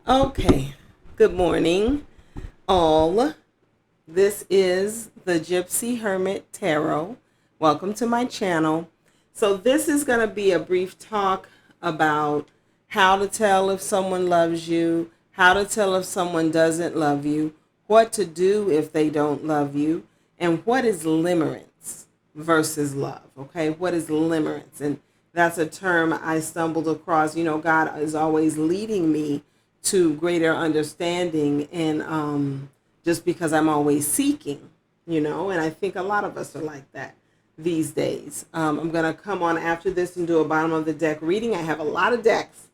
Okay, good morning, all. This is the Gypsy Hermit Tarot. Welcome to my channel. So, this is going to be a brief talk about how to tell if someone loves you, how to tell if someone doesn't love you, what to do if they don't love you, and what is limerence versus love. Okay, what is limerence? And that's a term I stumbled across. God is always leading me to greater understanding, and just because I'm always seeking, and I think a lot of us are like that these days. I'm going to come on after this and do a bottom of the deck reading. I have a lot of decks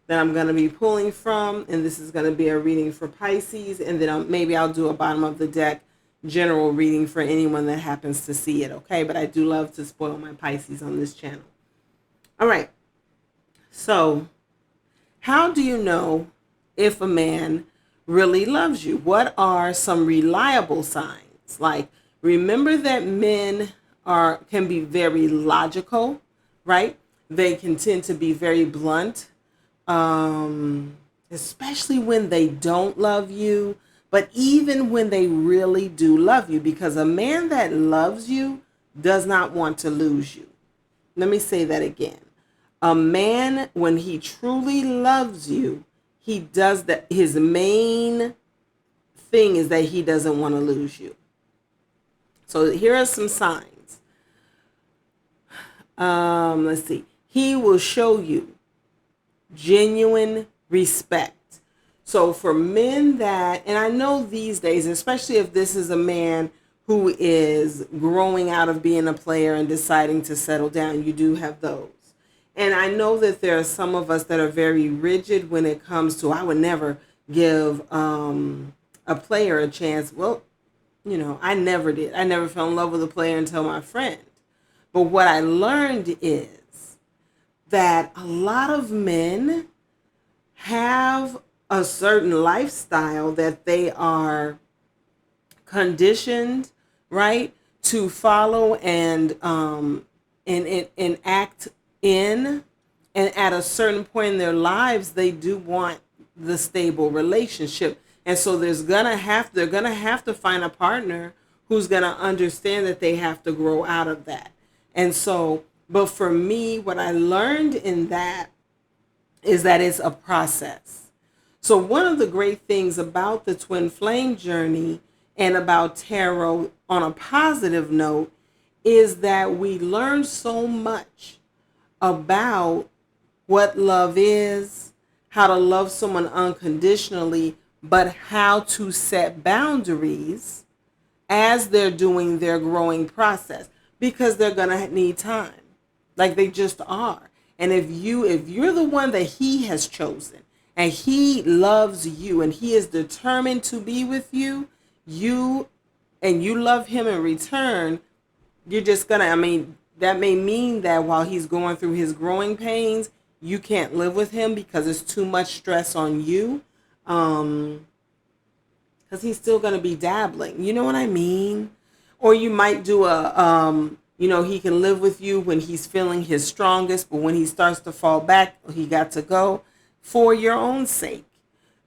that I'm going to be pulling from, and this is going to be a reading for Pisces, and then maybe I'll do a bottom of the deck general reading for anyone that happens to see it, okay? But I do love to spoil my Pisces on this channel. All right, so how do you know if a man really loves you? What are some reliable signs? Like, remember that men can be very logical, right? They can tend to be very blunt, especially when they don't love you, but even when they really do love you, because a man that loves you does not want to lose you. Let me say that again. A man, when he truly loves you, he does that. His main thing is that he doesn't want to lose you. So here are some signs. Let's see. He will show you genuine respect. So for men that, and I know these days, especially if this is a man who is growing out of being a player and deciding to settle down, you do have those. And I know that there are some of us that are very rigid when it comes to, I would never give a player a chance. Well, I never did. I never fell in love with a player until my friend. But what I learned is that a lot of men have a certain lifestyle that they are conditioned, right, to follow and act in, and at a certain point in their lives they do want the stable relationship, and so they're gonna have to find a partner who's gonna understand that they have to grow out of that. And so, but for me, what I learned in that is that it's a process. So one of the great things about the twin flame journey and about tarot on a positive note is that we learn so much about what love is, how to love someone unconditionally, but how to set boundaries as they're doing their growing process, because they're going to need time. Like, they just are. And if you're the one that he has chosen and he loves you and he is determined to be with you, you love him in return, you're just going to, that may mean that while he's going through his growing pains, you can't live with him because it's too much stress on you. Because he's still going to be dabbling. You know what I mean? Or you might do he can live with you when he's feeling his strongest, but when he starts to fall back, he got to go for your own sake.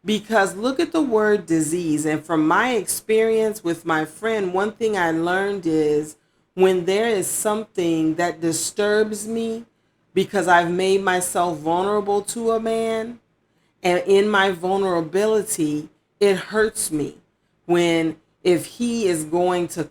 Because look at the word disease. And from my experience with my friend, one thing I learned is when there is something that disturbs me because I've made myself vulnerable to a man, and in my vulnerability, it hurts me if he is going to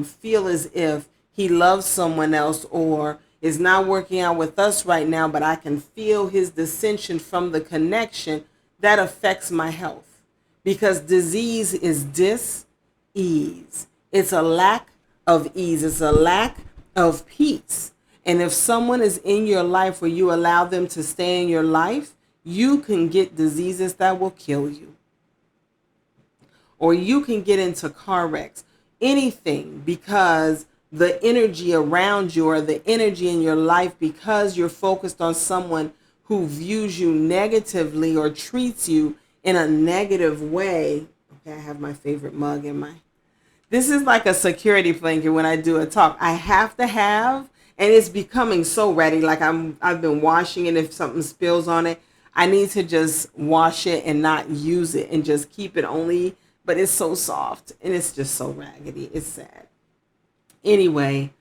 feel as if he loves someone else or is not working out with us right now, but I can feel his dissension from the connection. That affects my health, because disease is dis-ease. It's a lack of ease. It's a lack of peace. And if someone is in your life where you allow them to stay in your life, you can get diseases that will kill you. Or you can get into car wrecks, anything, because the energy around you or the energy in your life, because you're focused on someone who views you negatively or treats you in a negative way. Okay, I have my favorite mug in my... This is like a security blanket when I do a talk. I have to have, and it's becoming so ready. Like I've been washing it. If something spills on it, I need to just wash it and not use it and just keep it only, but it's so soft and it's just so raggedy. It's sad. Anyway,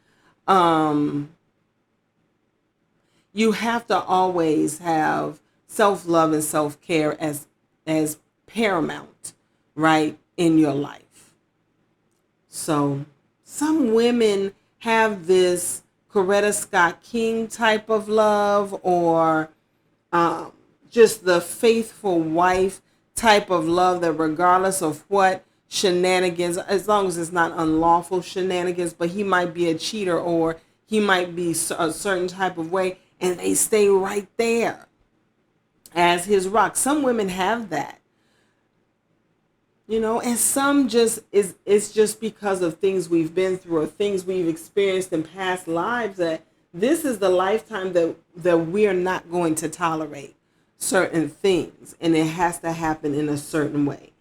you have to always have self-love and self-care as paramount, right, in your life. So some women have this Coretta Scott King type of love, or just the faithful wife type of love that regardless of what shenanigans, as long as it's not unlawful shenanigans, but he might be a cheater or he might be a certain type of way, and they stay right there as his rock. Some women have that, and some just it's just because of things we've been through or things we've experienced in past lives, that this is the lifetime that we're not going to tolerate certain things, and it has to happen in a certain way.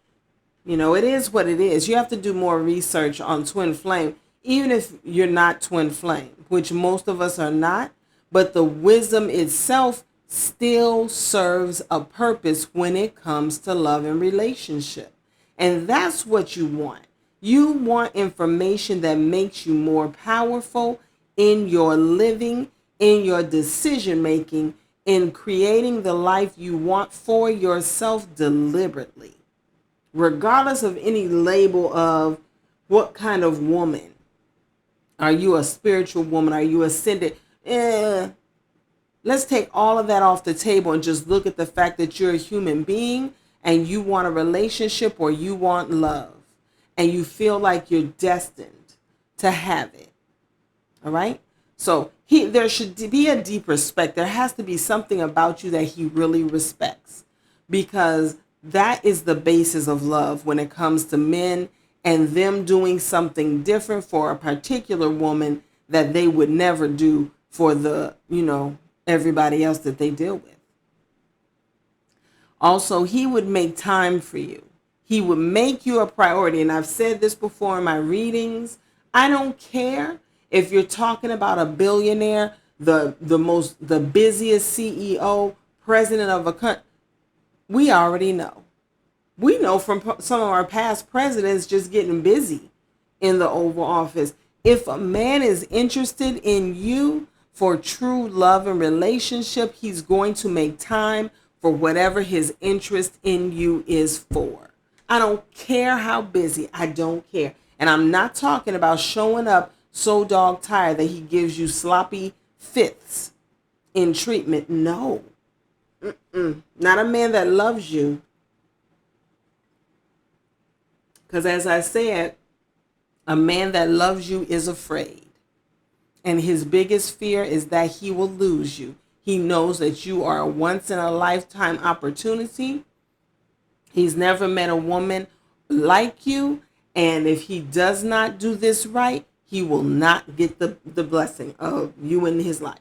It is what it is. You have to do more research on twin flame, even if you're not twin flame, which most of us are not, but the wisdom itself still serves a purpose when it comes to love and relationship. And that's what you want. You want information that makes you more powerful in your living, in your decision making, in creating the life you want for yourself deliberately, regardless of any label of what kind of woman. Are you a spiritual woman? Are you ascended? Let's take all of that off the table and just look at the fact that you're a human being and you want a relationship or you want love and you feel like you're destined to have it. All right? So there should be a deep respect. There has to be something about you that he really respects, because that is the basis of love when it comes to men and them doing something different for a particular woman that they would never do for everybody else that they deal with. Also, he would make time for you. He would make you a priority. And I've said this before in my readings. I don't care if you're talking about a billionaire, the busiest CEO, president of a country. We already know. We know from some of our past presidents just getting busy in the Oval Office. If a man is interested in you for true love and relationship, he's going to make time for whatever his interest in you is for. I don't care how busy. I don't care. And I'm not talking about showing up so dog tired that he gives you sloppy fifths in treatment. No. Not a man that loves you. Because as I said, a man that loves you is afraid. And his biggest fear is that he will lose you. He knows that you are a once in a lifetime opportunity. He's never met a woman like you. And if he does not do this right, he will not get the blessing of you in his life.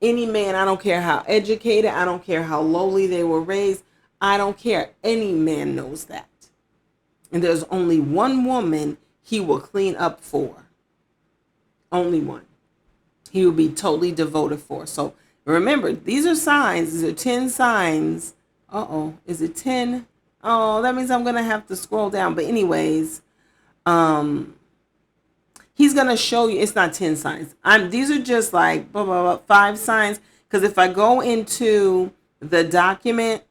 Any man, I don't care how educated, I don't care how lowly they were raised, I don't care. Any man knows that. And there's only one woman he will clean up for. Only one. He will be totally devoted for. So remember, these are signs. These are 10 signs. Is it 10? Oh, that means I'm going to have to scroll down. But anyways, he's going to show you. It's not 10 signs. These are just like 5 signs. Because if I go into the document,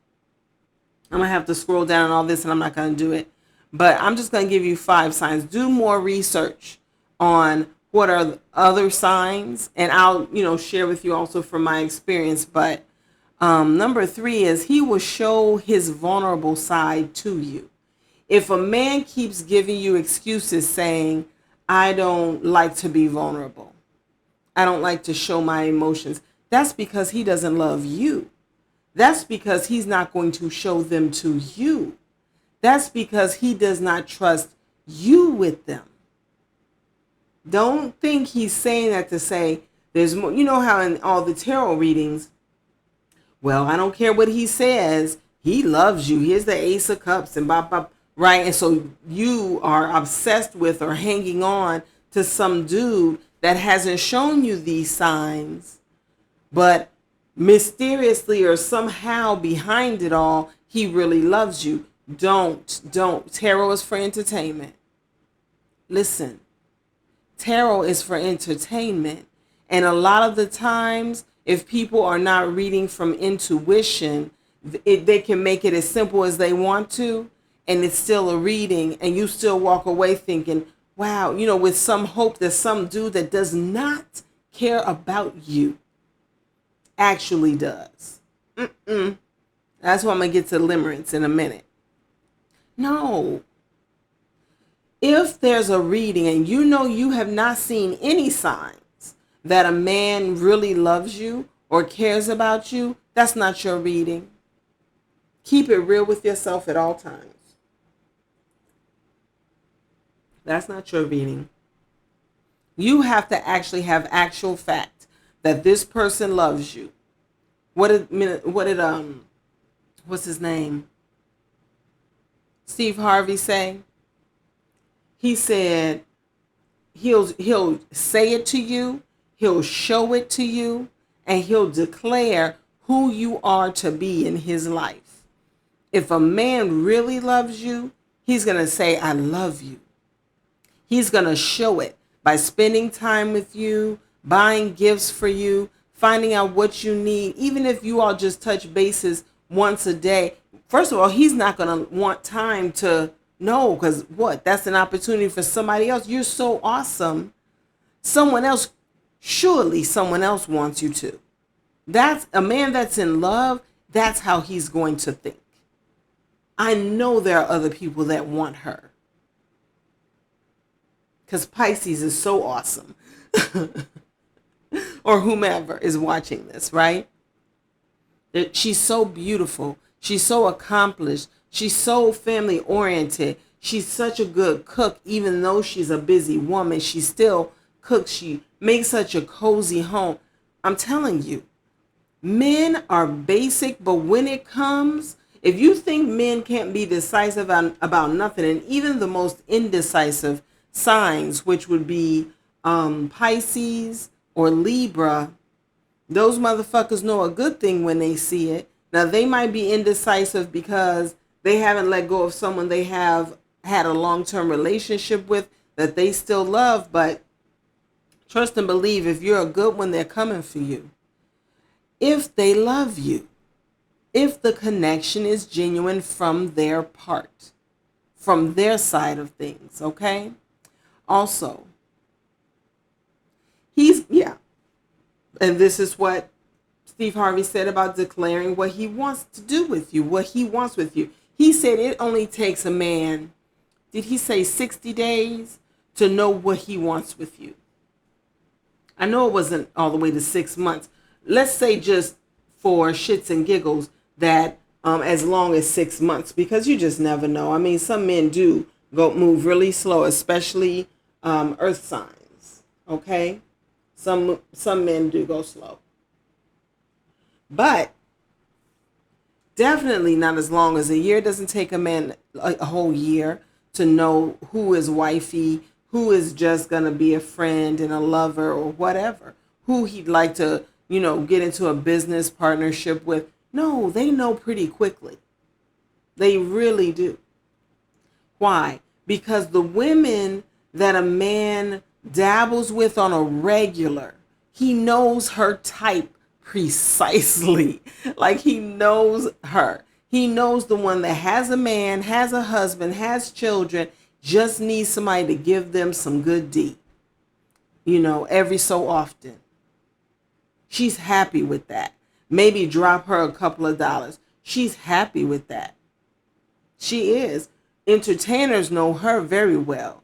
I'm going to have to scroll down and all this, and I'm not going to do it. But I'm just going to give you 5 signs. Do more research on what are the other signs, and I'll share with you also from my experience. But number 3 is he will show his vulnerable side to you. If a man keeps giving you excuses saying, I don't like to be vulnerable, I don't like to show my emotions, that's because he doesn't love you. That's because he's not going to show them to you. That's because he does not trust you with them. Don't think he's saying that to say there's more. You know how in all the tarot readings, well, I don't care what he says, he loves you. Here's the Ace of Cups and blah, blah, right? And so you are obsessed with or hanging on to some dude that hasn't shown you these signs, but mysteriously or somehow behind it all, he really loves you. Don't. Tarot is for entertainment. Listen, tarot is for entertainment. And a lot of the times, if people are not reading from intuition, they can make it as simple as they want to, and it's still a reading, and you still walk away thinking, wow, with some hope that some dude that does not care about you actually does. That's why I'm going to get to limerence in a minute. No. If there's a reading and you have not seen any signs that a man really loves you or cares about you, that's not your reading. Keep it real with yourself at all times. That's not your reading. You have to actually have actual fact that this what's his name? Steve Harvey say? He said he'll say it to you, he'll show it to you, and he'll declare who you are to be in his life. If a man really loves you, he's going to say, I love you. He's going to show it by spending time with you, buying gifts for you, finding out what you need. Even if you all just touch bases once a day. First of all, he's not going to want time to know, because that's an opportunity for somebody else. You're so awesome. Someone else wants you to. That's a man that's in love. That's how he's going to think. I know there are other people that want her, because Pisces is so awesome. Or whomever is watching this, right? She's so beautiful. She's so accomplished. She's so family oriented. She's such a good cook. Even though she's a busy woman, she still cooks. She makes such a cozy home. I'm telling you, men are basic, but when it comes, if you think men can't be decisive about nothing, and even the most indecisive signs, which would be Pisces or Libra, those motherfuckers know a good thing when they see it. Now, they might be indecisive because they haven't let go of someone they have had a long-term relationship with that they still love, but trust and believe, if you're a good one, they're coming for you. If they love you, if the connection is genuine from their part, from their side of things, okay? Also, and this is what Steve Harvey said about declaring what he wants to do with you, what he wants with you. He said it only takes a man, did he say 60 days, to know what he wants with you. I know it wasn't all the way to 6 months. Let's say just for shits and giggles that as long as 6 months, because you just never know. I mean, some men do move really slow, especially earth signs, okay? Some men do go slow. But definitely not as long as a year. It doesn't take a man a whole year to know who is wifey, who is just going to be a friend and a lover or whatever, who he'd like to, get into a business partnership with. No, they know pretty quickly. They really do. Why? Because the women that a man dabbles with on a regular, he knows her type precisely. Like, he knows her. He knows the one that has a man, has a husband, has children, just needs somebody to give them some good D, every so often. She's happy with that. Maybe drop her a couple of dollars. She's happy with that. She is. Entertainers know her very well.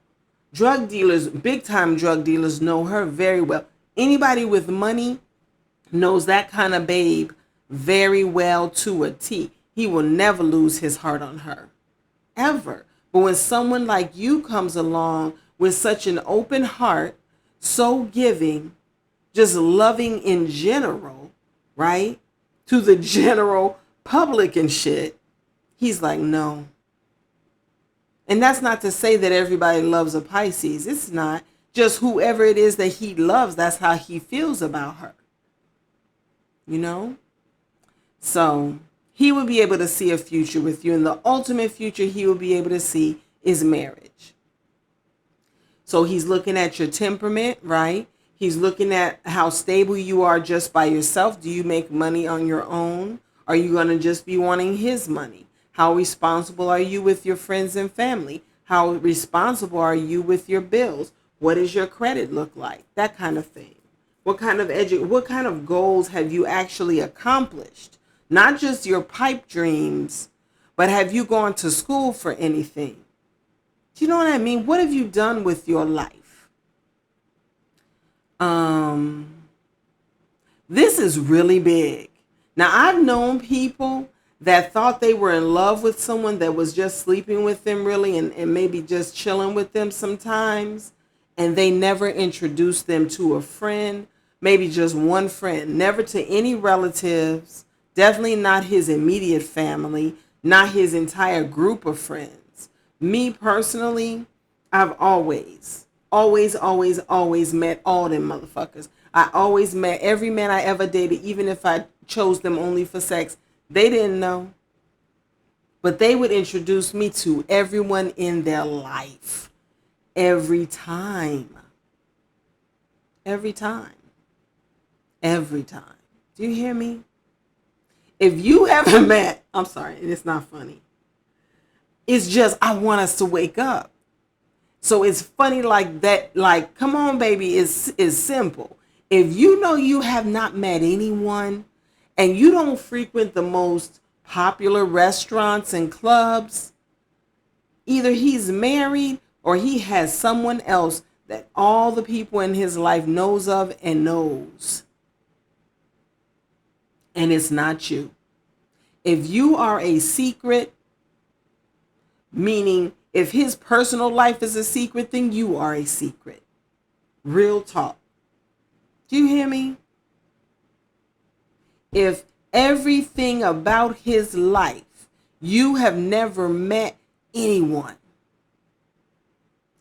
Drug dealers, big time drug dealers, know her very well. Anybody with money knows that kind of babe very well to a T. He will never lose his heart on her, ever. But when someone like you comes along with such an open heart, so giving, just loving in general, right, to the general public and shit, he's like, no. And that's not to say that everybody loves a Pisces. It's not. Just whoever it is that he loves, that's how he feels about her. you know? So he will be able to see a future with you. And the ultimate future he will be able to see is marriage. So he's looking at your temperament, right? He's looking at how stable you are just by yourself. Do you make money on your own? Are you going to just be wanting his money? How responsible are you with your friends and family? How responsible are you with your bills? What does your credit look like? That kind of thing. What kind of goals have you actually accomplished? Not just your pipe dreams, but have you gone to school for anything? Do you know what I mean? What have you done with your life? This is really big. Now, I've known people that thought they were in love with someone that was just sleeping with them really and maybe just chilling with them sometimes, and they never introduced them to a friend, maybe just one friend, never to any relatives, definitely not his immediate family, not his entire group of friends. Me personally, I've always met all them motherfuckers. I always met every man I ever dated, even if I chose them only for sex. They didn't know. But they would introduce me to everyone in their life. Every time. Every time. Every time. Do you hear me? If you ever met, I'm sorry, and it's not funny. It's just, I want us to wake up. So it's funny like that, like, come on, baby, it's simple. If you know you have not met anyone and you don't frequent the most popular restaurants and clubs, either he's married or he has someone else that all the people in his life knows of and knows. And it's not you. If you are a secret, meaning if his personal life is a secret, then you are a secret. Real talk. Do you hear me? If everything about his life, you have never met anyone.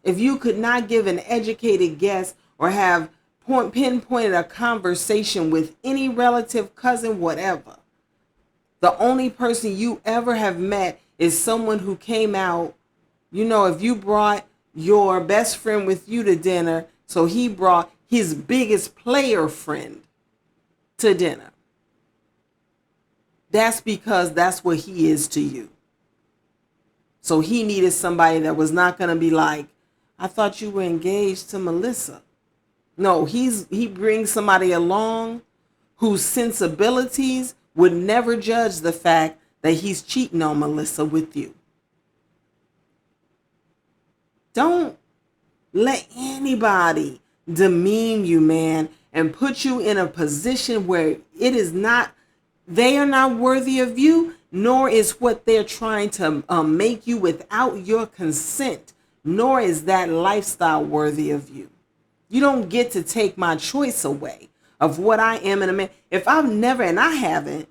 If you could not give an educated guess or have pinpointed a conversation with any relative, cousin, whatever, the only person you ever have met is someone who came out. You know, if you brought your best friend with you to dinner, so he brought his biggest player friend to dinner. That's because that's what he is to you. So he needed somebody that was not going to be like, I thought you were engaged to Melissa. No, he brings somebody along whose sensibilities would never judge the fact that he's cheating on Melissa with you. Don't let anybody demean you, man, and put you in a position where it is not, they are not worthy of you, nor is what they're trying to make you without your consent, nor is that lifestyle worthy of you. You don't get to take my choice away of what I am in a man. If I've never, and I haven't,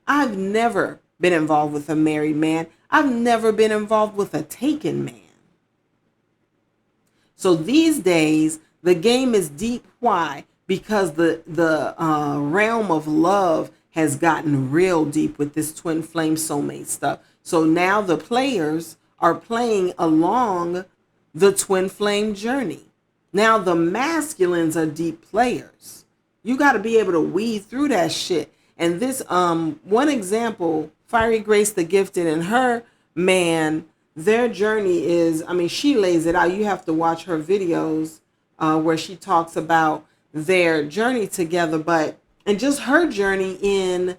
I've never been involved with a married man. I've never been involved with a taken man. So these days, the game is deep. Why? Because the realm of love has gotten real deep with this twin flame soulmate stuff. So now the players are playing along the twin flame journey. Now the masculines are deep players. You got to be able to weed through that shit. And this one example, Fiery Grace the Gifted and her man, their journey is, I mean, she lays it out. You have to watch her videos where she talks about their journey together, and just her journey in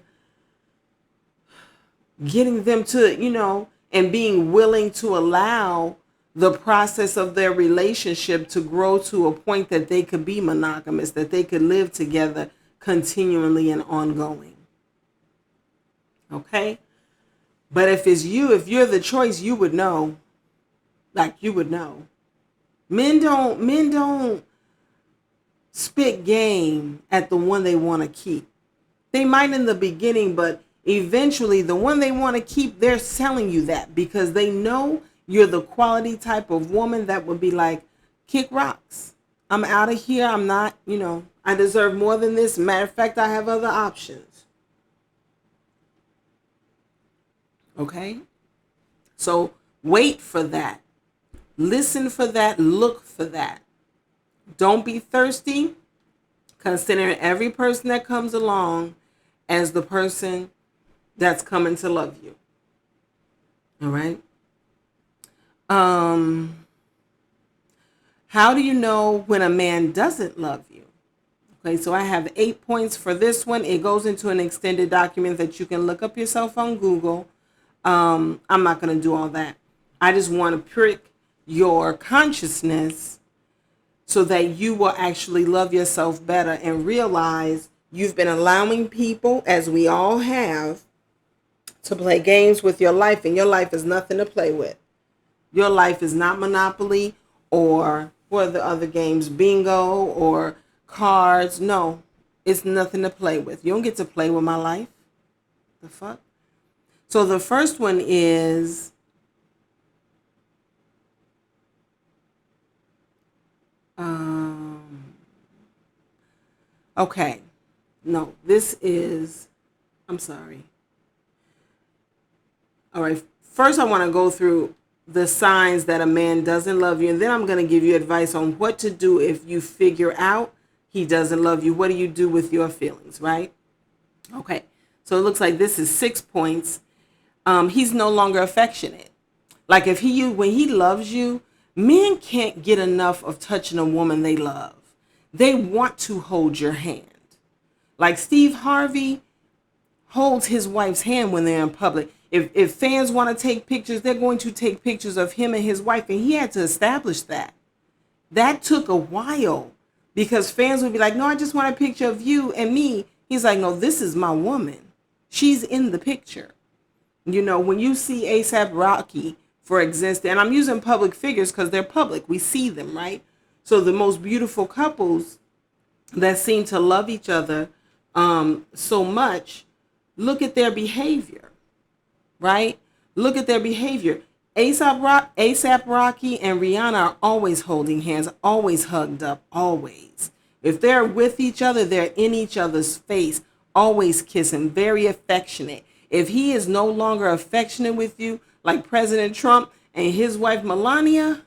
getting them to, you know, and being willing to allow the process of their relationship to grow to a point that they could be monogamous, that they could live together continually and ongoing. Okay? But if it's you, if you're the choice, you would know. Like, you would know. Men don't spit game at the one they want to keep. They might in the beginning, but eventually the one they want to keep, they're selling you that because they know you're the quality type of woman that would be like, kick rocks. I'm out of here. I'm not, you know, I deserve more than this. Matter of fact, I have other options. Okay? So wait for that. Listen for that. Look for that. Don't be thirsty. Consider every person that comes along as the person that's coming to love you. All right? How do you know when a man doesn't love you? Okay, so I have 8 points for this one. It goes into an extended document that you can look up yourself on Google. I'm not going to do all that. I just want to prick your consciousness so that you will actually love yourself better and realize you've been allowing people, as we all have, to play games with your life, and your life is nothing to play with. Your life is not Monopoly or what are the other games, bingo or cards. No, it's nothing to play with. You don't get to play with my life. The fuck? So the first one is okay. No, this is, I'm sorry. All right. First, I want to go through the signs that a man doesn't love you. And then I'm going to give you advice on what to do if you figure out he doesn't love you. What do you do with your feelings, right? Okay. So it looks like this is 6 points. He's no longer affectionate. Like when he loves you, men can't get enough of touching a woman they love. They want to hold your hand. Like Steve Harvey holds his wife's hand when they're in public. If fans want to take pictures, they're going to take pictures of him and his wife. And he had to establish that. That took a while because fans would be like, no, I just want a picture of you and me. He's like, no, this is my woman. She's in the picture. You know, when you see A$AP Rocky, for instance, and I'm using public figures because they're public. We see them, right? So the most beautiful couples that seem to love each other so much, look at their behavior, right? Look at their behavior. A$AP Rocky and Rihanna are always holding hands, always hugged up, always. If they're with each other, they're in each other's face, always kissing, very affectionate. If he is no longer affectionate with you, like President Trump and his wife Melania,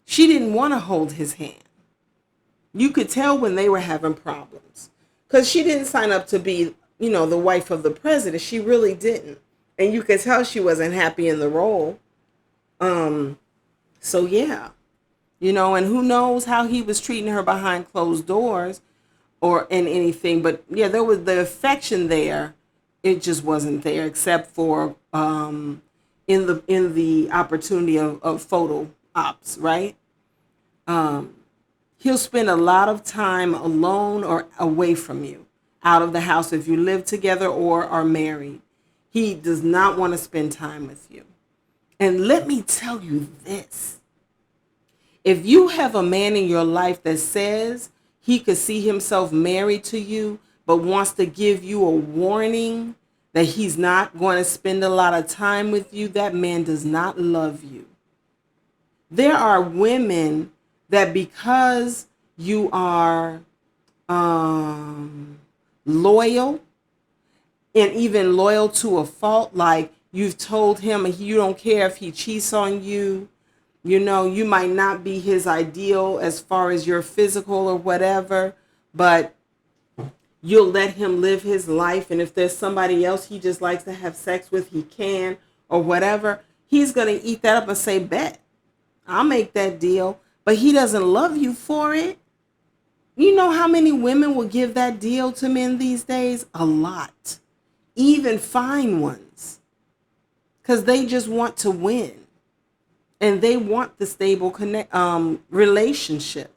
she didn't want to hold his hand. You could tell when they were having problems because she didn't sign up to be, the wife of the president. She really didn't. And you could tell she wasn't happy in the role. So yeah, and who knows how he was treating her behind closed doors or in anything. But yeah, there was the affection there. It just wasn't there except for in the opportunity of photo ops, right? He'll spend a lot of time alone or away from you, out of the house if you live together or are married. He does not want to spend time with you. And let me tell you this. If you have a man in your life that says he could see himself married to you, but wants to give you a warning that he's not going to spend a lot of time with you, that man does not love you. There are women that because you are loyal and even loyal to a fault, like you've told him you don't care if he cheats on you, you might not be his ideal as far as your physical or whatever, but you'll let him live his life. And if there's somebody else he just likes to have sex with, he can or whatever. He's going to eat that up and say, bet, I'll make that deal. But he doesn't love you for it. You know how many women will give that deal to men these days? A lot. Even fine ones. Because they just want to win. And they want the stable relationship.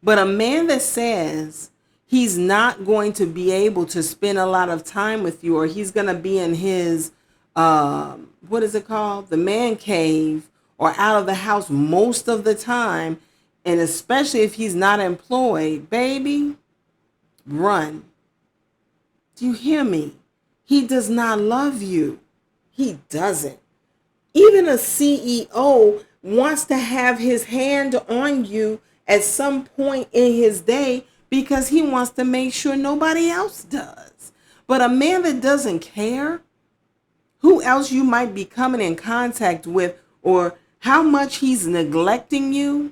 But a man that says he's not going to be able to spend a lot of time with you, or he's going to be in his, what is it called? The man cave, or out of the house most of the time, and especially if he's not employed, baby, run. Do you hear me? He does not love you. He doesn't. Even a CEO wants to have his hand on you at some point in his day because he wants to make sure nobody else does. But a man that doesn't care who else you might be coming in contact with or how much he's neglecting you,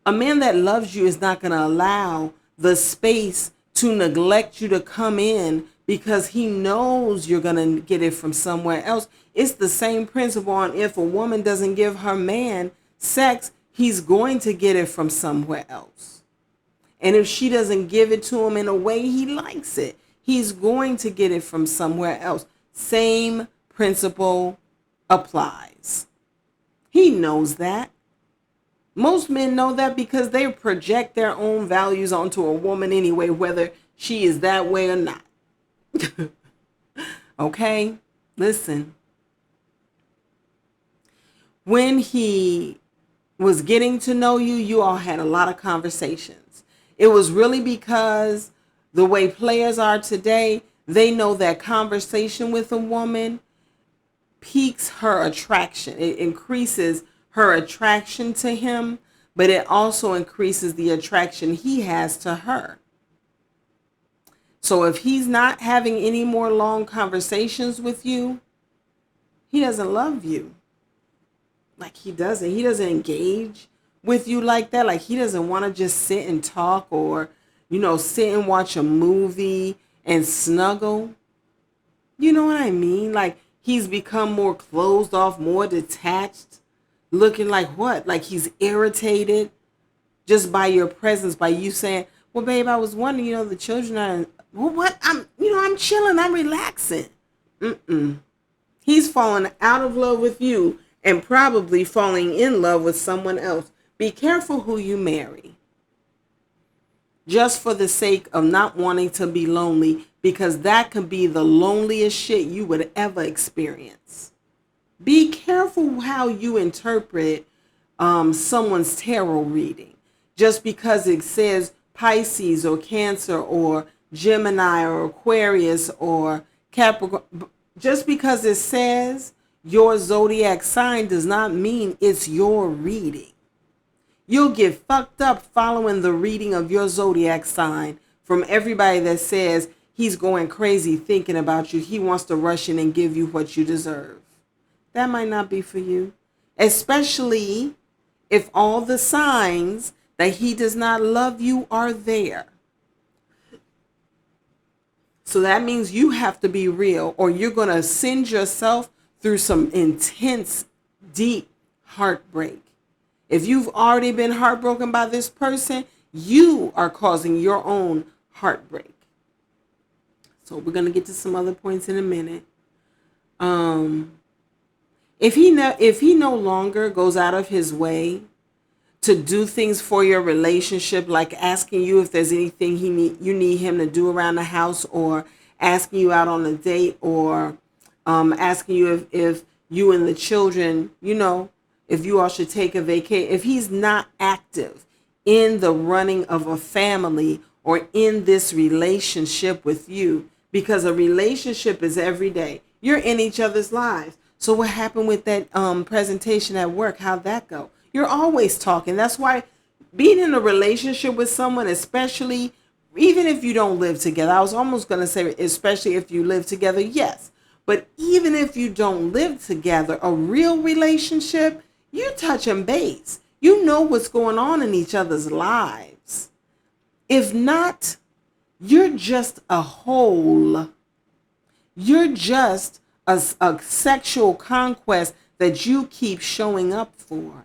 a man that loves you is not going to allow the space to neglect you to come in because he knows you're going to get it from somewhere else. It's the same principle on if a woman doesn't give her man sex, he's going to get it from somewhere else. And if she doesn't give it to him in a way he likes it, he's going to get it from somewhere else. Same principle applies. He knows that. Most men know that because they project their own values onto a woman anyway, whether she is that way or not. Okay? Listen. When he was getting to know you, you all had a lot of conversations. It was really because the way players are today, they know that conversation with a woman piques her attraction. It increases her attraction to him, but it also increases the attraction he has to her. So if he's not having any more long conversations with you, he doesn't love you. Like he doesn't engage with you like that. Like he doesn't want to just sit and talk or, sit and watch a movie and snuggle. You know what I mean? Like he's become more closed off, more detached, looking like what? Like he's irritated just by your presence, by you saying, well, babe, I was wondering, the children are, well, what? I'm chilling, I'm relaxing. He's falling out of love with you and probably falling in love with someone else. Be careful who you marry. Just for the sake of not wanting to be lonely, because that could be the loneliest shit you would ever experience. Be careful how you interpret someone's tarot reading. Just because it says Pisces or Cancer or Gemini or Aquarius or Capricorn, just because it says your zodiac sign does not mean it's your reading. You'll get fucked up following the reading of your zodiac sign from everybody that says he's going crazy thinking about you. He wants to rush in and give you what you deserve. That might not be for you, especially if all the signs that he does not love you are there. So that means you have to be real, or you're going to send yourself through some intense, deep heartbreak. If you've already been heartbroken by this person, you are causing your own heartbreak. So we're going to get to some other points in a minute. If he no longer goes out of his way to do things for your relationship, like asking you if there's anything you need him to do around the house, or asking you out on a date, or asking you if you and the children, if you all should take a vacation, if he's not active in the running of a family or in this relationship with you, because a relationship is every day. You're in each other's lives. So what happened with that presentation at work? How'd that go? You're always talking. That's why being in a relationship with someone, especially even if you don't live together, I was almost going to say especially if you live together, yes. But even if you don't live together, a real relationship, you touching base. You know what's going on in each other's lives. If not, you're just a hole. You're just a sexual conquest that you keep showing up for.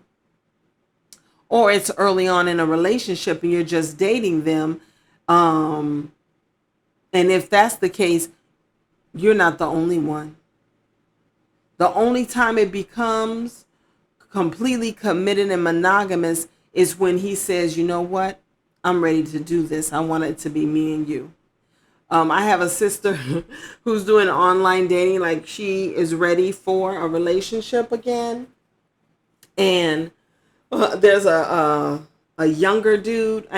Or it's early on in a relationship and you're just dating them. And if that's the case, you're not the only one. The only time it becomes completely committed and monogamous is when he says, you know what? I'm ready to do this. I want it to be me and you. I have a sister who's doing online dating. Like she is ready for a relationship again. And there's a younger dude.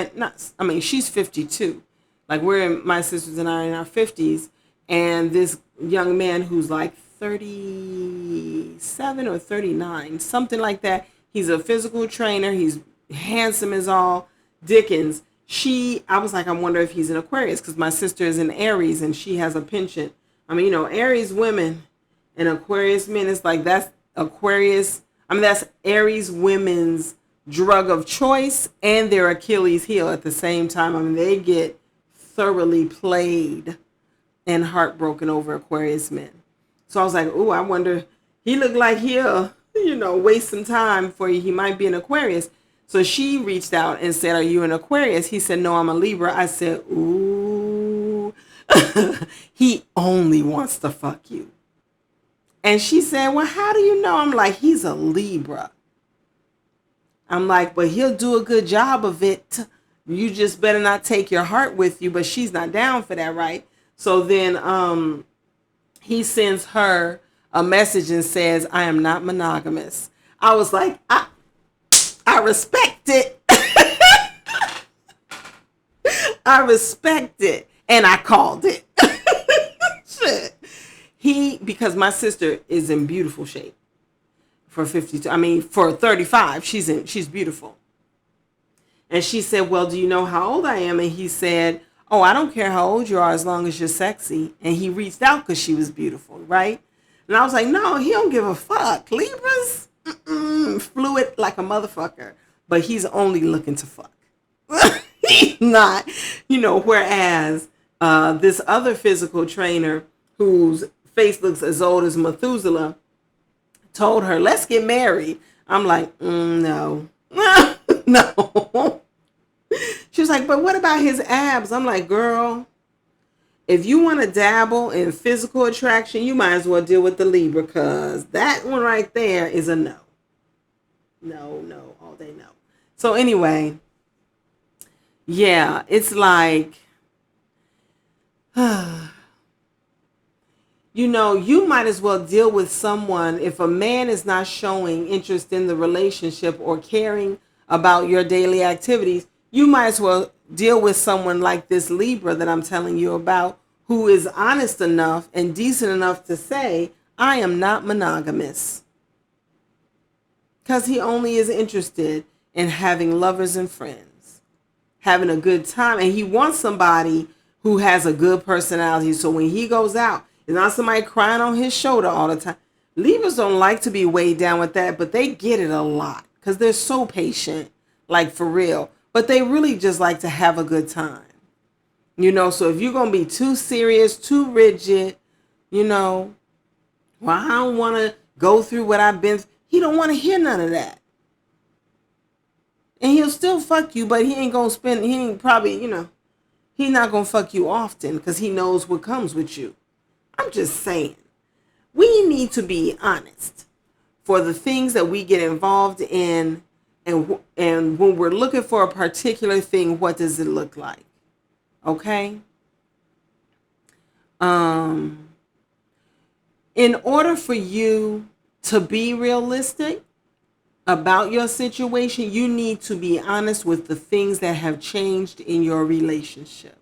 She's 52. Like my sisters and I are in our 50s. And this young man who's like 37 or 39, something like that. He's a physical trainer. He's handsome as all Dickens. I was like, I wonder if he's an Aquarius, because my sister is an Aries and she has a penchant. I mean, Aries women and Aquarius men, it's like that's Aquarius. I mean, that's Aries women's drug of choice and their Achilles heel at the same time. I mean, they get thoroughly played and heartbroken over Aquarius men. So I was like, ooh, I wonder, he looked like he'll, waste some time for you. He might be an Aquarius. So she reached out and said, are you an Aquarius? He said, no, I'm a Libra. I said, ooh, he only wants to fuck you. And she said, well, how do you know? I'm like, he's a Libra. I'm like, but he'll do a good job of it. You just better not take your heart with you. But she's not down for that, right? So then he sends her a message and says, I am not monogamous. I was like, I respect it. I respect it. And I called it. Shit. Because my sister is in beautiful shape for 52. I mean, for 35, she's beautiful. And she said, well, do you know how old I am? And he said, oh, I don't care how old you are as long as you're sexy. And he reached out because she was beautiful, right? And I was like, no, he don't give a fuck. Libras, fluid like a motherfucker. But he's only looking to fuck. He's not, whereas this other physical trainer whose face looks as old as Methuselah told her, let's get married. I'm like, no. No. She was like, but what about his abs? I'm like, girl, if you want to dabble in physical attraction, you might as well deal with the Libra, because that one right there is a no. No, all day no. So anyway, yeah, it's like, you might as well deal with someone. If a man is not showing interest in the relationship or caring about your daily activities, you might as well deal with someone like this Libra that I'm telling you about, who is honest enough and decent enough to say, I am not monogamous. Because he only is interested in having lovers and friends, having a good time. And he wants somebody who has a good personality. So when he goes out, it's not somebody crying on his shoulder all the time. Libras don't like to be weighed down with that, but they get it a lot because they're so patient, like for real. But they really just like to have a good time. So if you're going to be too serious, too rigid, well, I don't want to go through what I've been through. He don't want to hear none of that. And he'll still fuck you, but he ain't going to spend, he ain't probably, he's not going to fuck you often because he knows what comes with you. I'm just saying, we need to be honest for the things that we get involved in. And when we're looking for a particular thing, what does it look like? Okay. In order for you to be realistic about your situation, you need to be honest with the things that have changed in your relationship.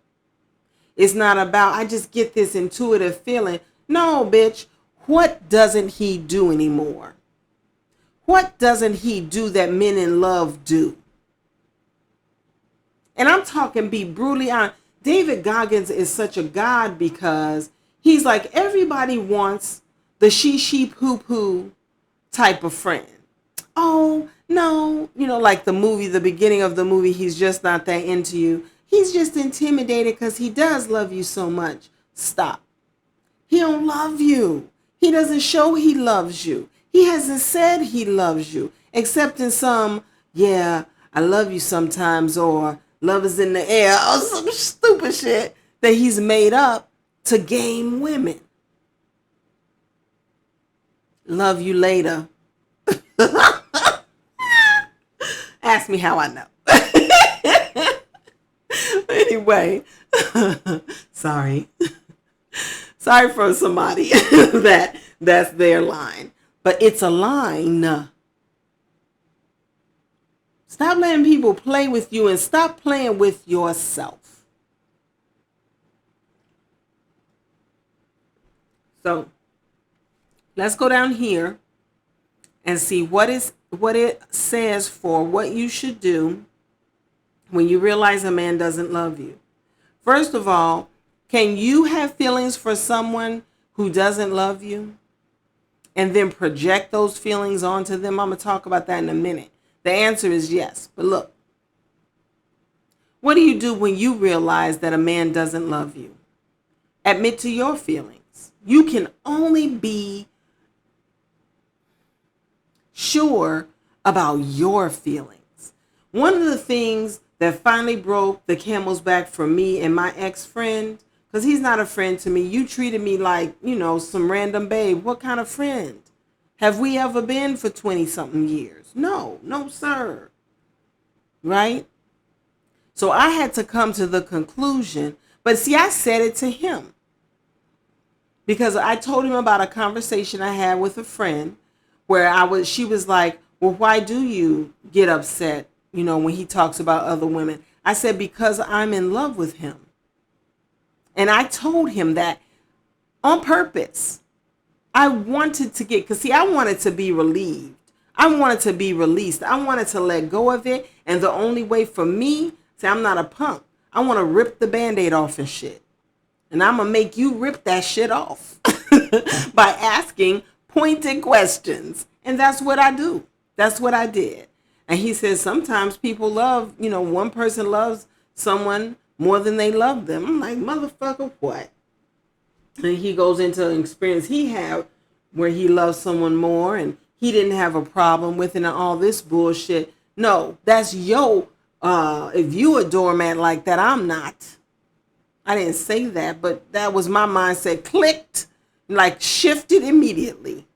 It's not about, I just get this intuitive feeling. No, bitch. What doesn't he do anymore? What doesn't he do that men in love do? And I'm talking, be brutally honest. David Goggins is such a god because he's like, everybody wants the she poo poo type of friend. Oh, no. Like the beginning of the movie, he's just not that into you. He's just intimidated because he does love you so much. Stop. He don't love you. He doesn't show he loves you. He hasn't said he loves you, except in some, yeah, I love you sometimes, or love is in the air, or some stupid shit that he's made up to game women. Love you later. Ask me how I know. Anyway, sorry for somebody that's their line, but it's a line. Stop letting people play with you and stop playing with yourself. So let's go down here and see what it says for what you should do when you realize a man doesn't love you. First of all, can you have feelings for someone who doesn't love you and then project those feelings onto them? I'm going to talk about that in a minute. The answer is yes. But look, what do you do when you realize that a man doesn't love you? Admit to your feelings. You can only be sure about your feelings. One of the things that finally broke the camel's back for me and my ex-friend, because he's not a friend to me. You treated me like, some random babe. What kind of friend have we ever been for 20-something years? No, sir. Right? So I had to come to the conclusion. But see, I said it to him. Because I told him about a conversation I had with a friend where she was like, well, why do you get upset, when he talks about other women? I said, because I'm in love with him. And I told him that on purpose. I wanted to I wanted to be relieved. I wanted to be released. I wanted to let go of it. And the only way for me, I'm not a punk. I want to rip the Band-Aid off and shit. And I'm going to make you rip that shit off by asking pointed questions. And that's what I do. That's what I did. And he says sometimes people love, one person loves someone more than they love them. I'm like, motherfucker, what? And he goes into an experience he had where he loves someone more and he didn't have a problem with it and all this bullshit. No, that's if you a doormat like that, I'm not. I didn't say that, but that was my mindset. Clicked, like shifted immediately.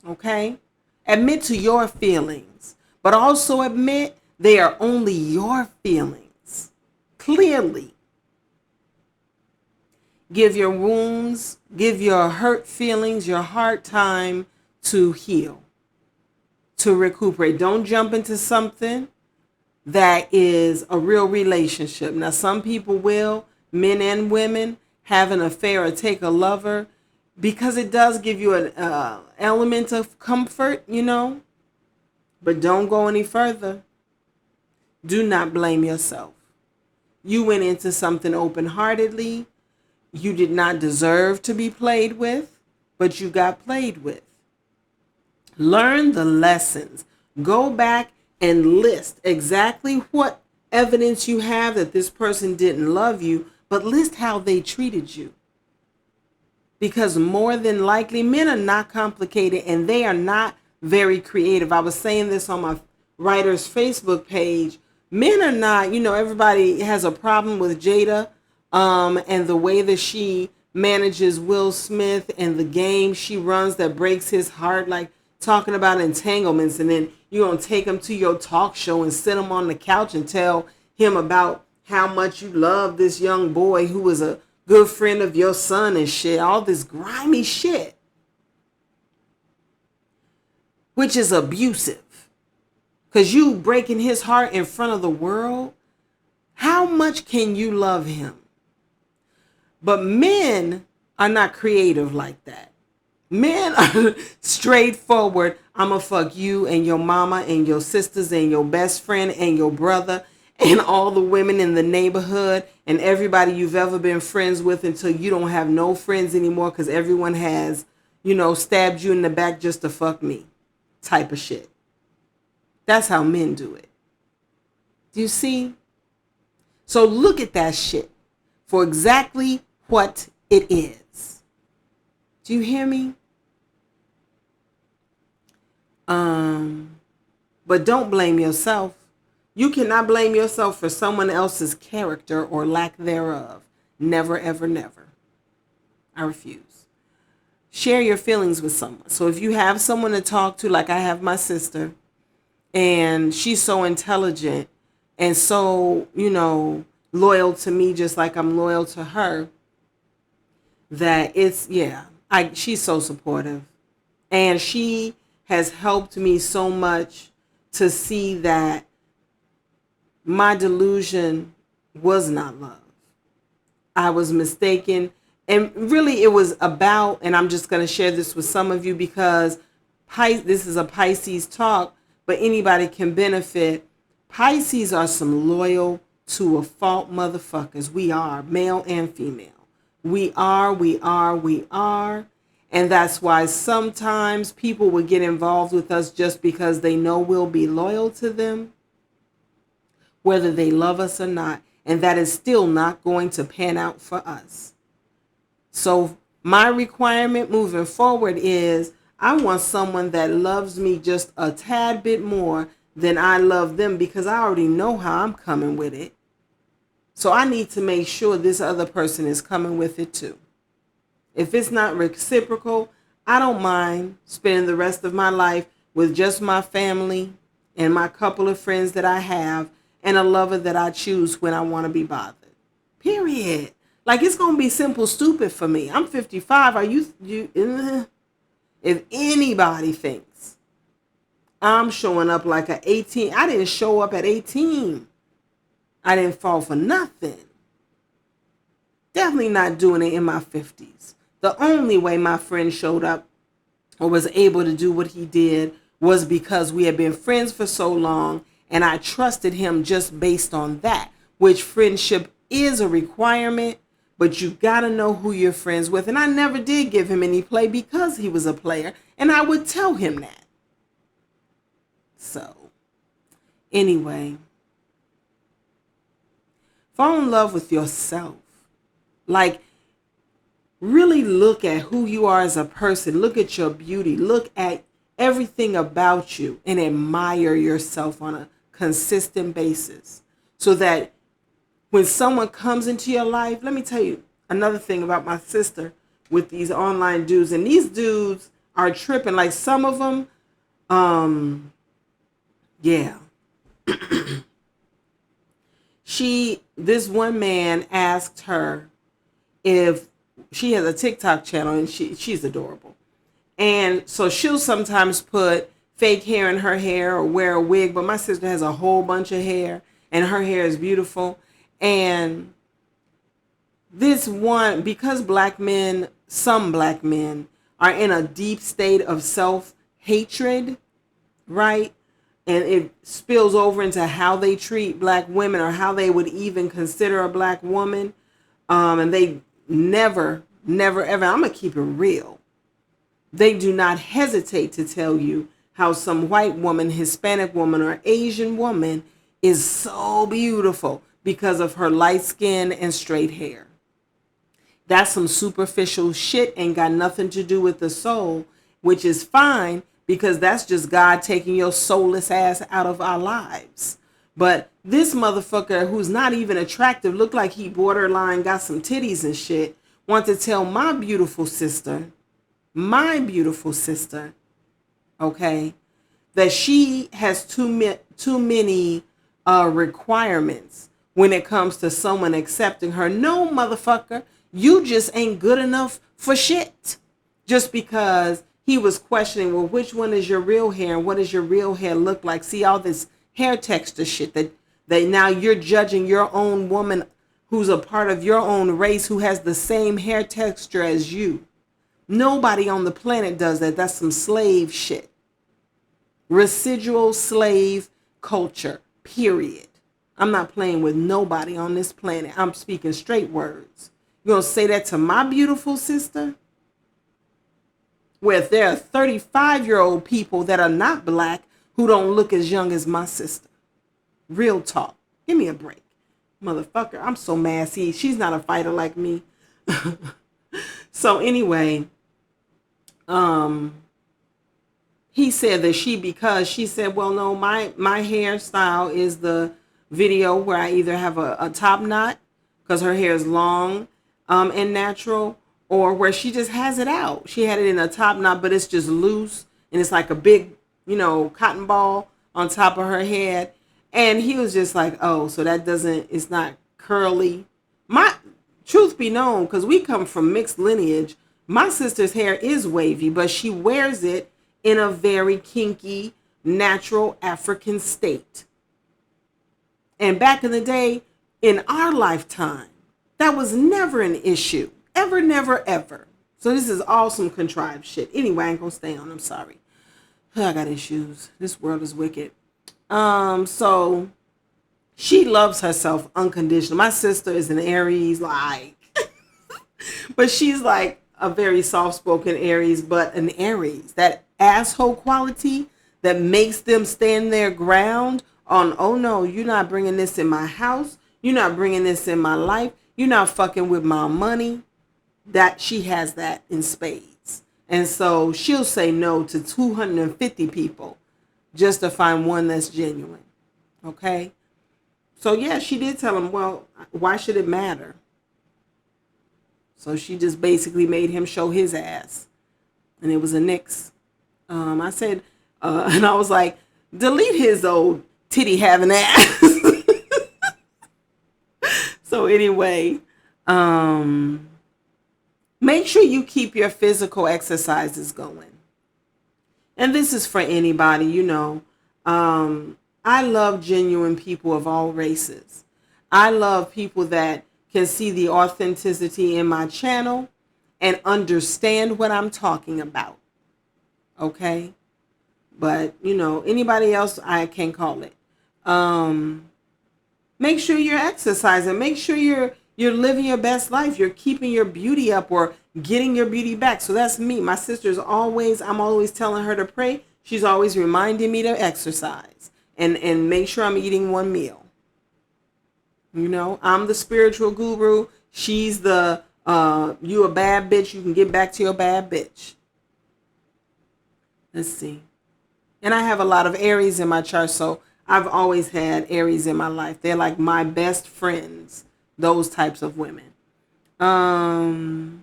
Okay? Admit to your feelings, but also admit they are only your feelings. Clearly. Give your wounds, give your hurt feelings, your heart time to heal, to recuperate. Don't jump into something that is a real relationship. Now, some people will, men and women, have an affair or take a lover because it does give you an element of comfort, but don't go any further. Do not blame yourself. You went into something open-heartedly. You did not deserve to be played with, but you got played with. Learn the lessons. Go back and list exactly what evidence you have that this person didn't love you, but list how they treated you. Because more than likely, men are not complicated and they are not very creative. I was saying this on my writer's Facebook page. Men are not, everybody has a problem with Jada and the way that she manages Will Smith and the game she runs that breaks his heart, like talking about entanglements, and then you're going to take him to your talk show and sit him on the couch and tell him about how much you love this young boy who was a good friend of your son and shit, all this grimy shit, which is abusive because you breaking his heart in front of the world. How much can you love him? But men are not creative like that. Men are straightforward. I'm going to fuck you and your mama and your sisters and your best friend and your brother and all the women in the neighborhood and everybody you've ever been friends with until you don't have no friends anymore because everyone has, stabbed you in the back just to fuck me type of shit. That's how men do it. Do you see? So look at that shit for exactly what it is. Do you hear me? But don't blame yourself. You cannot blame yourself for someone else's character or lack thereof. Never, ever, never. I refuse. Share your feelings with someone. So if you have someone to talk to, like I have my sister, and she's so intelligent and so, loyal to me just like I'm loyal to her, that she's so supportive. And she has helped me so much to see that my delusion was not love. I was mistaken. And really it was about, and I'm just going to share this with some of you because this is a Pisces talk, but anybody can benefit. Pisces are some loyal to a fault motherfuckers. We are, male and female. We are, we are, we are. And that's why sometimes people will get involved with us just because they know we'll be loyal to them, whether they love us or not. And that is still not going to pan out for us. So my requirement moving forward is I want someone that loves me just a tad bit more than I love them, because I already know how I'm coming with it. So I need to make sure this other person is coming with it too. If it's not reciprocal, I don't mind spending the rest of my life with just my family and my couple of friends that I have and a lover that I choose when I want to be bothered. Period. Like, it's going to be simple stupid for me. I'm 55. Are you if anybody thinks I'm showing up like an 18, I didn't show up at 18. I didn't fall for nothing. Definitely not doing it in my 50s. The only way my friend showed up or was able to do what he did was because we had been friends for so long and I trusted him just based on that, which friendship is a requirement, but you got to know who you're friends with. And I never did give him any play because he was a player, and I would tell him that. So, anyway, fall in love with yourself. Like, really look at who you are as a person. Look at your beauty. Look at everything about you and admire yourself on a consistent basis, so that when someone comes into your life, let me tell you another thing about my sister with these online dudes. And these dudes are tripping. Like, some of them, yeah. This one man asked her if she has a TikTok channel, and she's adorable. And so she'll sometimes put fake hair in her hair or wear a wig, but my sister has a whole bunch of hair and her hair is beautiful. And this one, because some black men are in a deep state of self-hatred, right? And it spills over into how they treat black women, or how they would even consider a black woman. And they never, ever, I'm going to keep it real. They do not hesitate to tell you how some white woman, Hispanic woman, or Asian woman is so beautiful because of her light skin and straight hair. That's some superficial shit, ain't got nothing to do with the soul, which is fine, because that's just God taking your soulless ass out of our lives. But this motherfucker, who's not even attractive, looked like he borderline got some titties and shit, want to tell my beautiful sister, okay, that she has too many requirements when it comes to someone accepting her. No, motherfucker, you just ain't good enough for shit. Just because he was questioning, well, which one is your real hair and what does your real hair look like? See, all this hair texture shit that now you're judging your own woman who's a part of your own race who has the same hair texture as you. Nobody on the planet does that. That's some slave shit. Residual slave culture, period. I'm not playing with nobody on this planet. I'm speaking straight words. You gonna say that to my beautiful sister? Where if there are 35-year-old people that are not black who don't look as young as my sister. Real talk. Give me a break. Motherfucker, I'm so mad. See, she's not a fighter like me. So anyway, he said that because she said, well, no, my hairstyle is the video where I either have a top knot because her hair is long and natural, or where she just has it out. She had it in a top knot, but it's just loose and it's like a big, cotton ball on top of her head. And he was just like, oh, so it's not curly. My truth be known, because we come from mixed lineage, my sister's hair is wavy, but she wears it in a very kinky, natural African state. And back in the day, in our lifetime, that was never an issue. Ever, never, ever. So this is all some contrived shit. Anyway, I ain't gonna stay on. I'm sorry. I got issues. This world is wicked. So She loves herself unconditional. My sister is an Aries, like, but she's like a very soft-spoken Aries, but an Aries, that asshole quality that makes them stand their ground on, oh no, you're not bringing this in my house. You're not bringing this in my life. You're not fucking with my money. That she has that in spades. And so she'll say no to 250 people just to find one that's genuine. Okay? So yeah, she did tell him, well, why should it matter? So she just basically made him show his ass. And it was a nix. I said, and I was like, delete his old titty having ass. So anyway, make sure you keep your physical exercises going. And this is for anybody, you know. I love genuine people of all races. I love people that can see the authenticity in my channel and understand what I'm talking about. Okay? But, you know, anybody else, I can't call it. Make sure you're exercising. Make sure you're living your best life. You're keeping your beauty up or getting your beauty back. So that's me. My sister's always, I'm always telling her to pray. She's always reminding me to exercise and make sure I'm eating one meal. You know, I'm the spiritual guru. She's the, you a bad bitch. You can get back to your bad bitch. Let's see. And I have a lot of Aries in my chart, so I've always had Aries in my life. They're like my best friends, those types of women. The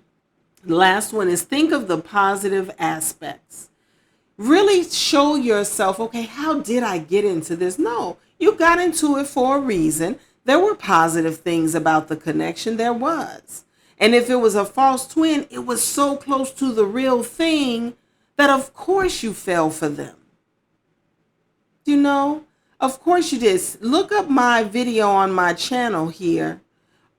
last one is think of the positive aspects. Really show yourself, okay, how did I get into this? No, you got into it for a reason. There were positive things about the connection. There was. And if it was a false twin, it was so close to the real thing that of course you fell for them. You know, of course you did. Look up my video on my channel here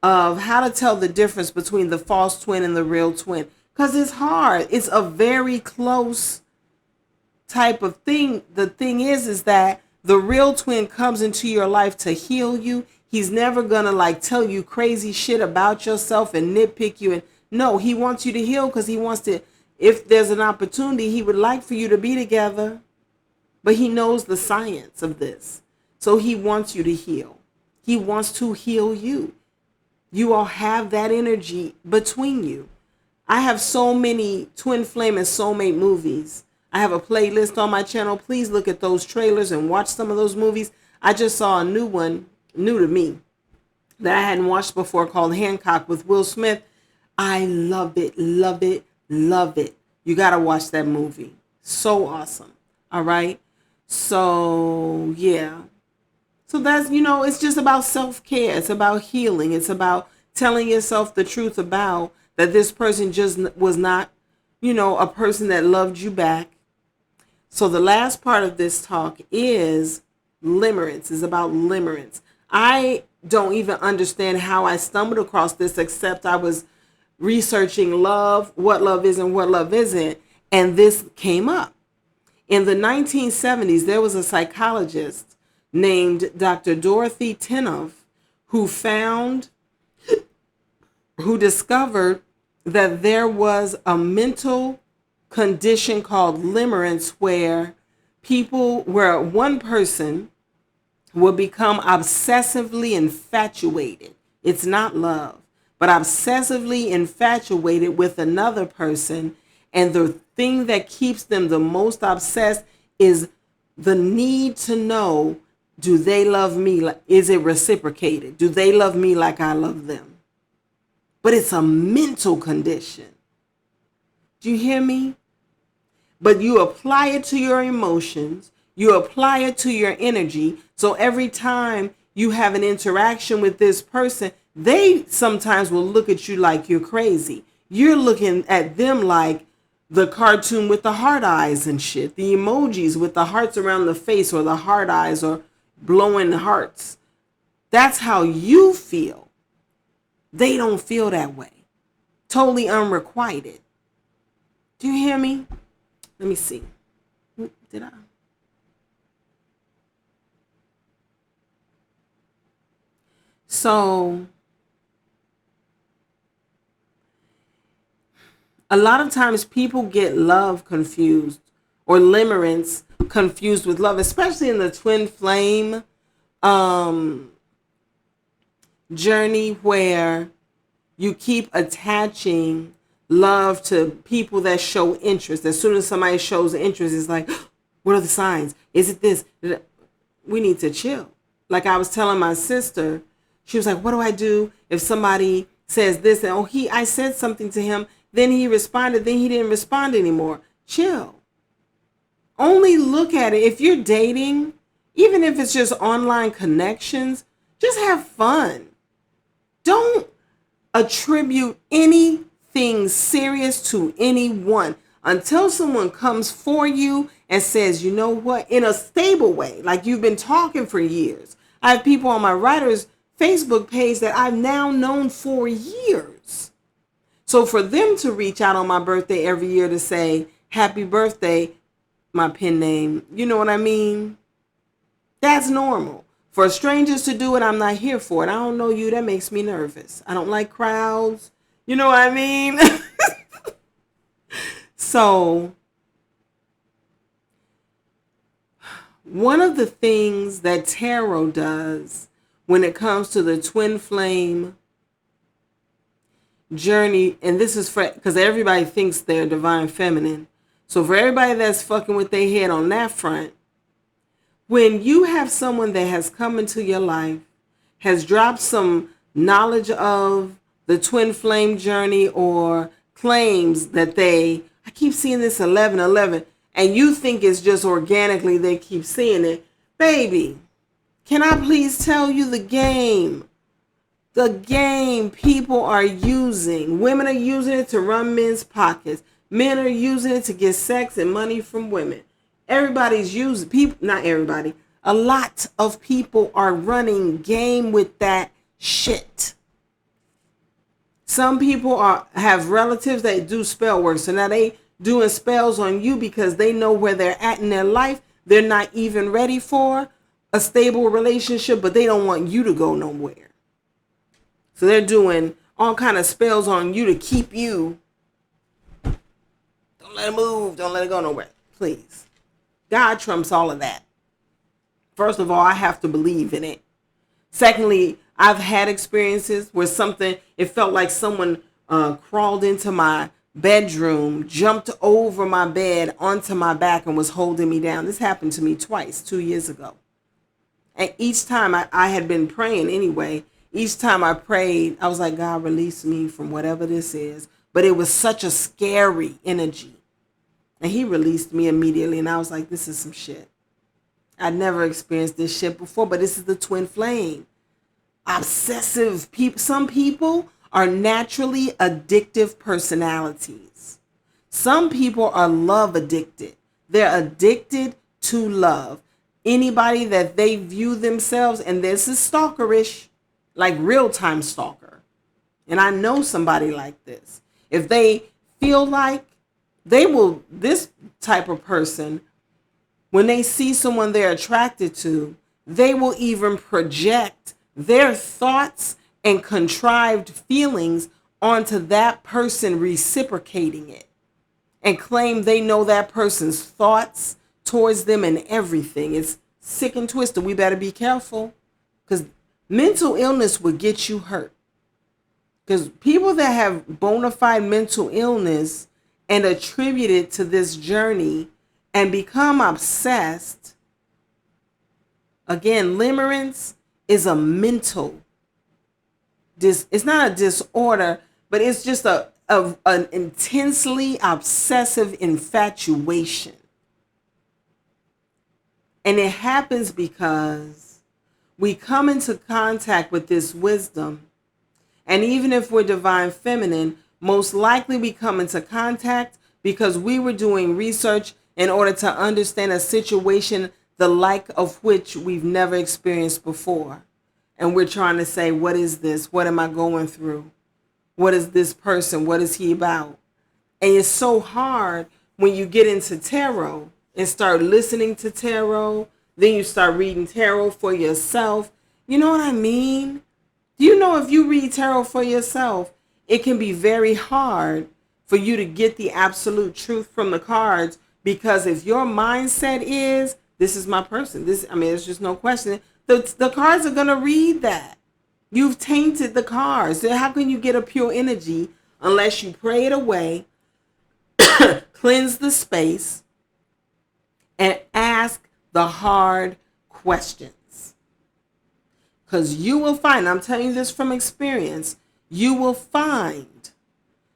of how to tell the difference between the false twin and the real twin. Because it's hard. It's a very close type of thing. The thing is that the real twin comes into your life to heal you. He's never going to like tell you crazy shit about yourself and nitpick you. And no, he wants you to heal because he wants to, if there's an opportunity, he would like for you to be together. But he knows the science of this. So he wants you to heal. He wants to heal you. You all have that energy between you. I have so many twin flame and soulmate movies. I have a playlist on my channel. Please look at those trailers and watch some of those movies. I just saw a new one, new to me, that I hadn't watched before called Hancock with Will Smith. I love it, love it, love it. You got to watch that movie. So awesome. All right. So, yeah. So that's, you know, it's just about self-care. It's about healing. It's about telling yourself the truth about that this person just was not, you know, a person that loved you back. So the last part of this talk is limerence, is about limerence. I don't even understand how I stumbled across this, except I was researching love, what love is and what love isn't, and this came up. In the 1970s, there was a psychologist named Dr. Dorothy Tinoff who discovered that there was a mental condition called limerence where one person will become obsessively infatuated. It's not love, but obsessively infatuated with another person. And the thing that keeps them the most obsessed is the need to know, do they love me? Is it reciprocated? Do they love me like I love them? But it's a mental condition. Do you hear me? But you apply it to your emotions. You apply it to your energy. So every time you have an interaction with this person, they sometimes will look at you like you're crazy. You're looking at them like the cartoon with the heart eyes and shit. The emojis with the hearts around the face or the heart eyes or blowing hearts. That's how you feel. They don't feel that way. Totally unrequited. Do you hear me? Let me see. Did I? So a lot of times people get love confused or limerence confused with love, especially in the twin flame um, journey, where you keep attaching love to people that show interest. As soon as somebody shows interest, it's like, what are the signs? Is it this? We need to chill. Like I was telling my sister, she was like, what do I do if somebody says this? And I said something to him, then he responded, then he didn't respond anymore. Chill. Only look at it. If you're dating, even if it's just online connections, just have fun. Don't attribute anything serious to anyone until someone comes for you and says, you know what, in a stable way, like you've been talking for years. I have people on my writer's Facebook page that I've now known for years. So for them to reach out on my birthday every year to say, happy birthday, my pen name, you know what I mean? That's normal. For strangers to do it, I'm not here for it. I don't know you. That makes me nervous. I don't like crowds. You know what I mean? So, one of the things that tarot does when it comes to the twin flame journey, and this is for, because everybody thinks they're divine feminine. So for everybody that's fucking with their head on that front, when you have someone that has come into your life, has dropped some knowledge of the twin flame journey, or claims that I keep seeing this 1111, and you think it's just organically they keep seeing it, baby, can I please tell you the game? The game people are using. Women are using it to run men's pockets. Men are using it to get sex and money from women. Everybody's using, people, not everybody, a lot of people are running game with that shit. Some people have relatives that do spell work. So now they doing spells on you because they know where they're at in their life. They're not even ready for a stable relationship, but they don't want you to go nowhere. So they're doing all kind of spells on you to keep you. Don't let it move. Don't let it go nowhere. Please. God trumps all of that. First of all, I have to believe in it. Secondly, I've had experiences where it felt like someone crawled into my bedroom, jumped over my bed onto my back and was holding me down. This happened to me twice, 2 years ago. And each time I had been praying anyway. Each time I prayed, I was like, God, release me from whatever this is. But it was such a scary energy. And he released me immediately. And I was like, this is some shit. I'd never experienced this shit before, but this is the twin flame. Obsessive people. Some people are naturally addictive personalities. Some people are love addicted. They're addicted to love. Anybody that they view themselves, and this is stalkerish, like real-time stalker. And I know somebody like this. If they feel like this type of person, when they see someone they're attracted to, they will even project their thoughts and contrived feelings onto that person reciprocating it, and claim they know that person's thoughts towards them and everything. It's sick and twisted. We better be careful, because mental illness will get you hurt. Because people that have bona fide mental illness and attribute it to this journey and become obsessed, again, limerence is a mental, it's not a disorder, but it's just an intensely obsessive infatuation. And it happens because we come into contact with this wisdom. And even if we're divine feminine, most likely we come into contact because we were doing research in order to understand a situation the like of which we've never experienced before. And we're trying to say, what is this? What am I going through? What is this person? What is he about? And it's so hard when you get into tarot and start listening to tarot. Then you start reading tarot for yourself. You know what I mean? Do you know if you read tarot for yourself, it can be very hard for you to get the absolute truth from the cards, because if your mindset is, this is my person, there's just no question. The cards are going to read that. You've tainted the cards. So how can you get a pure energy unless you pray it away, cleanse the space, and ask the hard questions? Because you will find, I'm telling you this from experience, you will find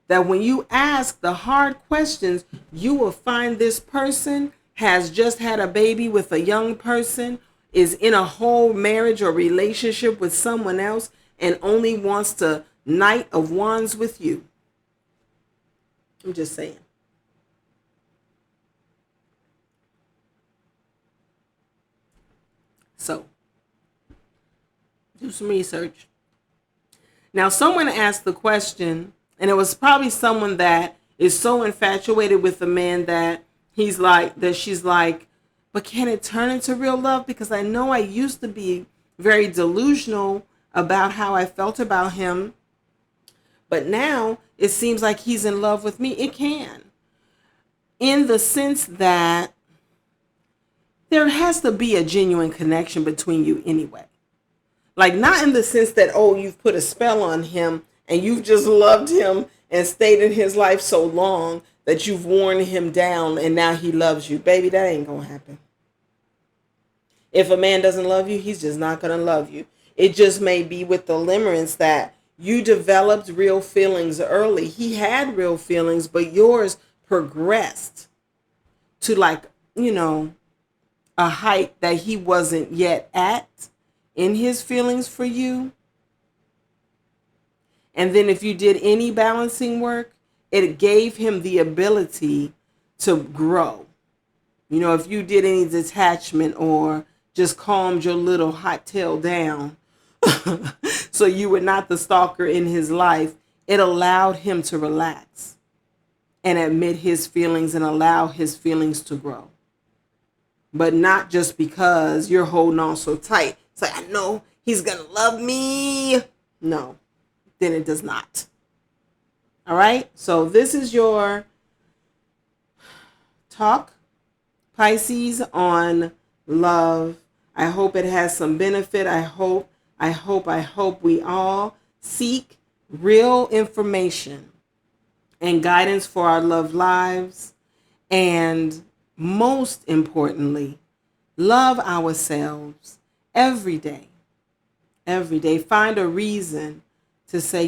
that when you ask the hard questions, you will find this person has just had a baby with a young person, is in a whole marriage or relationship with someone else, and only wants to Knight of Wands with you. I'm just saying. So, do some research. Now, someone asked the question, and it was probably someone that is so infatuated with the man that she's like, but can it turn into real love? Because I know I used to be very delusional about how I felt about him, but now it seems like he's in love with me. It can, in the sense that there has to be a genuine connection between you anyway. Like, not in the sense that, oh, you've put a spell on him and you've just loved him and stayed in his life so long that you've worn him down and now he loves you. Baby, that ain't gonna happen. If a man doesn't love you, he's just not gonna love you. It just may be with the limerence that you developed real feelings early. He had real feelings, but yours progressed to, like, a height that he wasn't yet at in his feelings for you. And then if you did any balancing work, it gave him the ability to grow. If you did any detachment or just calmed your little hot tail down so you were not the stalker in his life, it allowed him to relax and admit his feelings and allow his feelings to grow. But not just because you're holding on so tight. It's like, I know he's going to love me. No, then it does not. All right. So this is your talk, Pisces, on love. I hope it has some benefit. I hope we all seek real information and guidance for our love lives. And most importantly, love ourselves every day. Every day. Find a reason to say,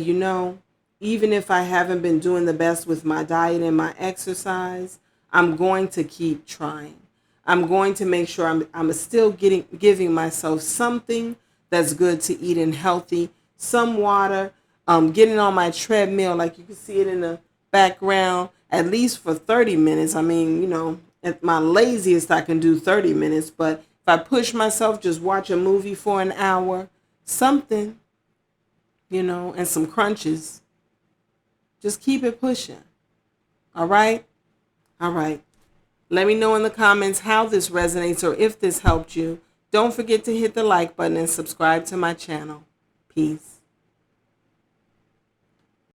even if I haven't been doing the best with my diet and my exercise, I'm going to keep trying. I'm going to make sure I'm still giving myself something that's good to eat and healthy, some water, getting on my treadmill, like you can see it in the background, at least for 30 minutes. I mean, at my laziest, I can do 30 minutes, but if I push myself, just watch a movie for an hour, something, and some crunches. Just keep it pushing. All right? All right. Let me know in the comments how this resonates or if this helped you. Don't forget to hit the like button and subscribe to my channel. Peace.